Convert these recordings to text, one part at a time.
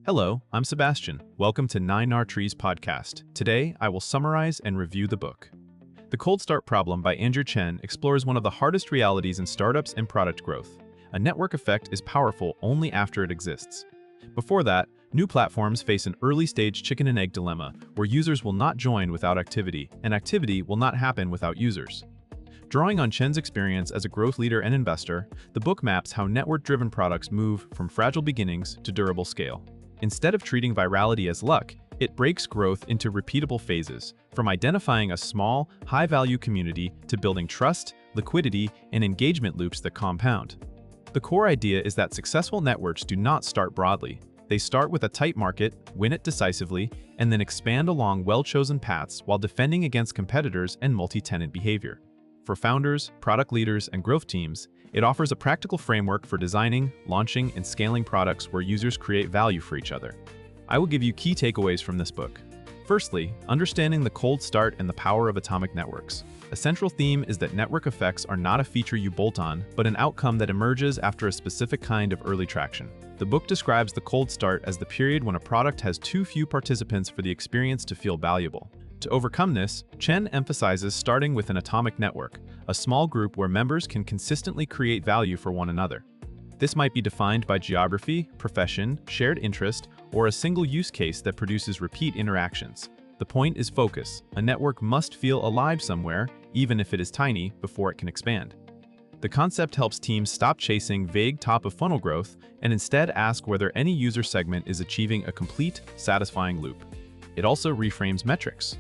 Hello, I'm Sebastian. Welcome to 9R Trees podcast. Today, I will summarize and review the book. The Cold Start Problem by Chen explores one of the hardest realities in startups and product growth. A network effect is powerful only after it exists. Before that, new platforms face an early-stage chicken and egg dilemma where users will not join without activity, and activity will not happen without users. Drawing on Chen's experience as a growth leader and investor, the book maps how network-driven products move from fragile beginnings to durable scale. Instead of treating virality as luck, it breaks growth into repeatable phases, from identifying a small, high-value community to building trust, liquidity, and engagement loops that compound. The core idea is that successful networks do not start broadly. They start with a tight market, win it decisively, and then expand along well-chosen paths while defending against competitors and multi-tenant behavior. For founders, product leaders, and growth teams, it offers a practical framework for designing, launching, and scaling products where users create value for each other. I will give you key takeaways from this book. Firstly, understanding the cold start and the power of atomic networks. A central theme is that network effects are not a feature you bolt on, but an outcome that emerges after a specific kind of early traction. The book describes the cold start as the period when a product has too few participants for the experience to feel valuable. To overcome this, Chen emphasizes starting with an atomic network, a small group where members can consistently create value for one another. This might be defined by geography, profession, shared interest, or a single use case that produces repeat interactions. The point is focus. A network must feel alive somewhere, even if it is tiny, before it can expand. The concept helps teams stop chasing vague top-of-funnel growth and instead ask whether any user segment is achieving a complete, satisfying loop. It also reframes metrics.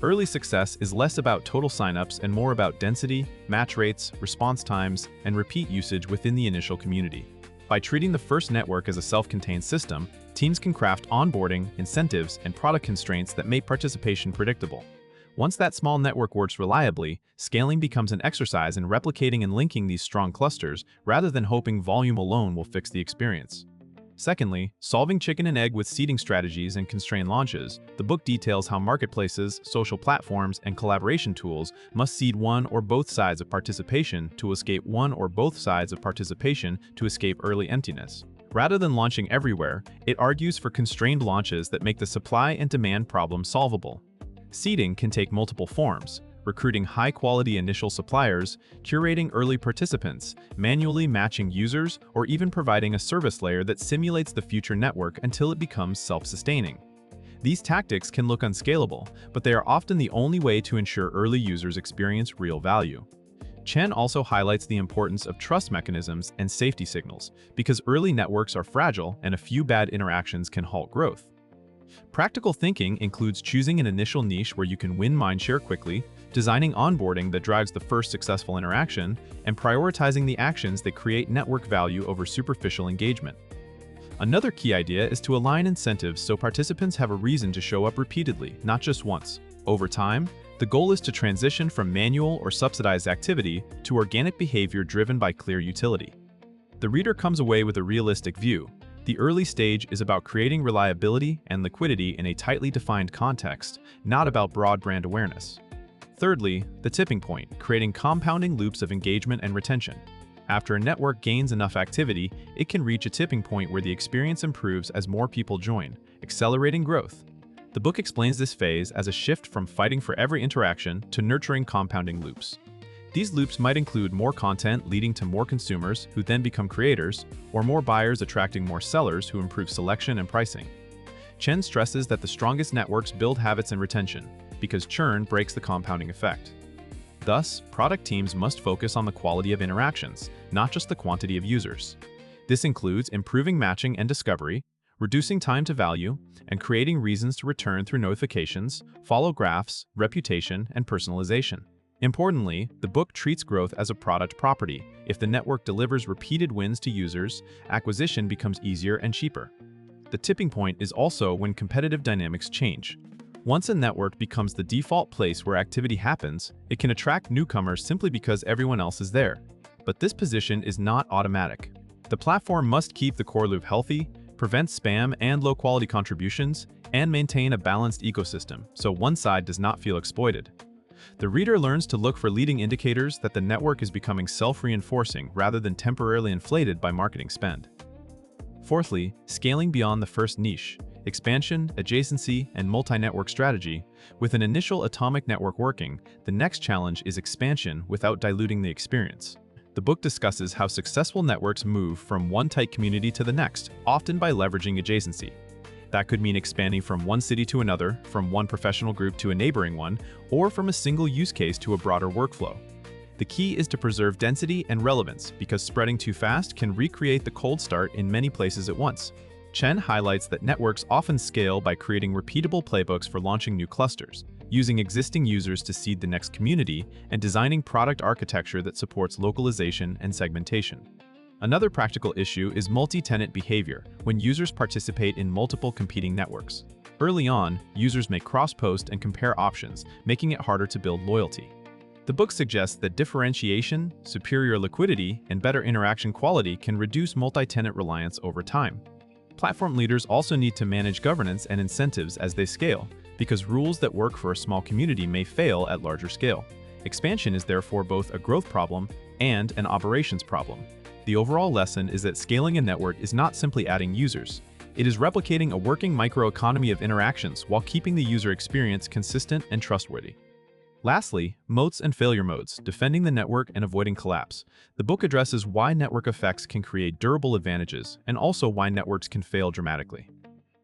Early success is less about total signups and more about density, match rates, response times, and repeat usage within the initial community. By treating the first network as a self-contained system, teams can craft onboarding, incentives, and product constraints that make participation predictable. Once that small network works reliably, scaling becomes an exercise in replicating and linking these strong clusters rather than hoping volume alone will fix the experience. Secondly, solving chicken and egg with seeding strategies and constrained launches, the book details how marketplaces, social platforms, and collaboration tools must seed one or both sides of participation to escape early emptiness. Rather than launching everywhere, it argues for constrained launches that make the supply and demand problem solvable. Seeding can take multiple forms: recruiting high-quality initial suppliers, curating early participants, manually matching users, or even providing a service layer that simulates the future network until it becomes self-sustaining. These tactics can look unscalable, but they are often the only way to ensure early users experience real value. Chen also highlights the importance of trust mechanisms and safety signals, because early networks are fragile and a few bad interactions can halt growth. Practical thinking includes choosing an initial niche where you can win mindshare quickly, designing onboarding that drives the first successful interaction, and prioritizing the actions that create network value over superficial engagement. Another key idea is to align incentives so participants have a reason to show up repeatedly, not just once. Over time, the goal is to transition from manual or subsidized activity to organic behavior driven by clear utility. The reader comes away with a realistic view. The early stage is about creating reliability and liquidity in a tightly defined context, not about broad brand awareness. Thirdly, the tipping point, creating compounding loops of engagement and retention. After a network gains enough activity, it can reach a tipping point where the experience improves as more people join, accelerating growth. The book explains this phase as a shift from fighting for every interaction to nurturing compounding loops. These loops might include more content leading to more consumers who then become creators, or more buyers attracting more sellers who improve selection and pricing. Chen stresses that the strongest networks build habits and retention, because churn breaks the compounding effect. Thus, product teams must focus on the quality of interactions, not just the quantity of users. This includes improving matching and discovery, reducing time to value, and creating reasons to return through notifications, follow graphs, reputation, and personalization. Importantly, the book treats growth as a product property. If the network delivers repeated wins to users, acquisition becomes easier and cheaper. The tipping point is also when competitive dynamics change. Once a network becomes the default place where activity happens, it can attract newcomers simply because everyone else is there. But this position is not automatic. The platform must keep the core loop healthy, prevent spam and low-quality contributions, and maintain a balanced ecosystem so one side does not feel exploited. The reader learns to look for leading indicators that the network is becoming self-reinforcing rather than temporarily inflated by marketing spend. Fourthly, scaling beyond the first niche, expansion, adjacency, and multi-network strategy. With an initial atomic network working, the next challenge is expansion without diluting the experience. The book discusses how successful networks move from one tight community to the next, often by leveraging adjacency. That could mean expanding from one city to another, from one professional group to a neighboring one, or from a single use case to a broader workflow. The key is to preserve density and relevance, because spreading too fast can recreate the cold start in many places at once. Chen highlights that networks often scale by creating repeatable playbooks for launching new clusters, using existing users to seed the next community, and designing product architecture that supports localization and segmentation. Another practical issue is multi-tenant behavior, when users participate in multiple competing networks. Early on, users may cross-post and compare options, making it harder to build loyalty. The book suggests that differentiation, superior liquidity, and better interaction quality can reduce multi-tenant reliance over time. Platform leaders also need to manage governance and incentives as they scale, because rules that work for a small community may fail at larger scale. Expansion is therefore both a growth problem and an operations problem. The overall lesson is that scaling a network is not simply adding users. It is replicating a working microeconomy of interactions while keeping the user experience consistent and trustworthy. Lastly, moats and failure modes, defending the network and avoiding collapse. The book addresses why network effects can create durable advantages and also why networks can fail dramatically.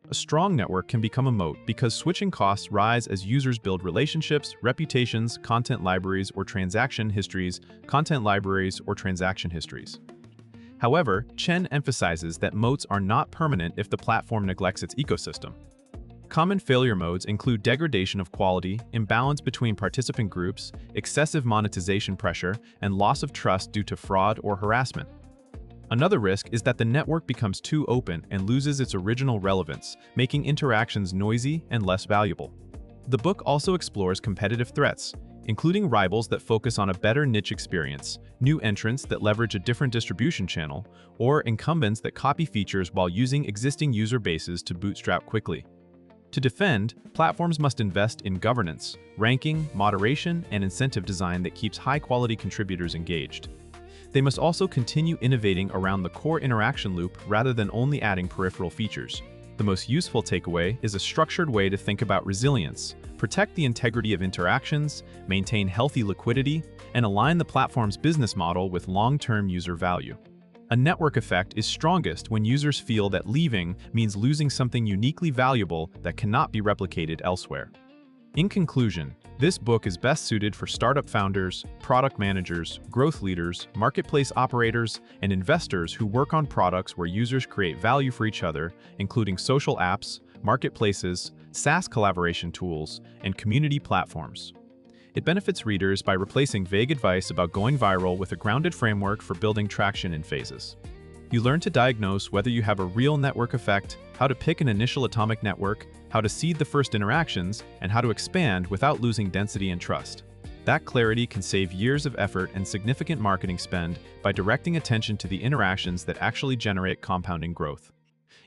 A strong network can become a moat because switching costs rise as users build relationships, reputations, content libraries, or transaction histories. However, Chen emphasizes that moats are not permanent if the platform neglects its ecosystem. Common failure modes include degradation of quality, imbalance between participant groups, excessive monetization pressure, and loss of trust due to fraud or harassment. Another risk is that the network becomes too open and loses its original relevance, making interactions noisy and less valuable. The book also explores competitive threats, including rivals that focus on a better niche experience, new entrants that leverage a different distribution channel, or incumbents that copy features while using existing user bases to bootstrap quickly. To defend, platforms must invest in governance, ranking, moderation, and incentive design that keeps high-quality contributors engaged. They must also continue innovating around the core interaction loop rather than only adding peripheral features. The most useful takeaway is a structured way to think about resilience, protect the integrity of interactions, maintain healthy liquidity, and align the platform's business model with long-term user value. A network effect is strongest when users feel that leaving means losing something uniquely valuable that cannot be replicated elsewhere. In conclusion, this book is best suited for startup founders, product managers, growth leaders, marketplace operators, and investors who work on products where users create value for each other, including social apps, marketplaces, SaaS collaboration tools, and community platforms. It benefits readers by replacing vague advice about going viral with a grounded framework for building traction in phases. You learn to diagnose whether you have a real network effect, how to pick an initial atomic network, how to seed the first interactions, and how to expand without losing density and trust. That clarity can save years of effort and significant marketing spend by directing attention to the interactions that actually generate compounding growth.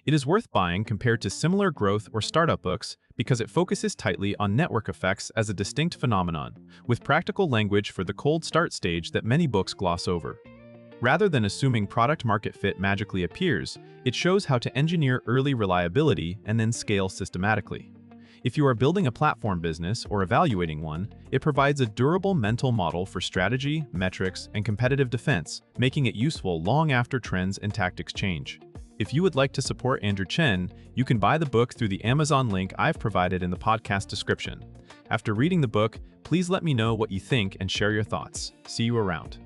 It is worth buying compared to similar growth or startup books because it focuses tightly on network effects as a distinct phenomenon, with practical language for the cold start stage that many books gloss over. Rather than assuming product-market fit magically appears, it shows how to engineer early reliability and then scale systematically. If you are building a platform business or evaluating one, it provides a durable mental model for strategy, metrics, and competitive defense, making it useful long after trends and tactics change. If you would like to support Andrew Chen, you can buy the book through the Amazon link I've provided in the podcast description. After reading the book, please let me know what you think and share your thoughts. See you around.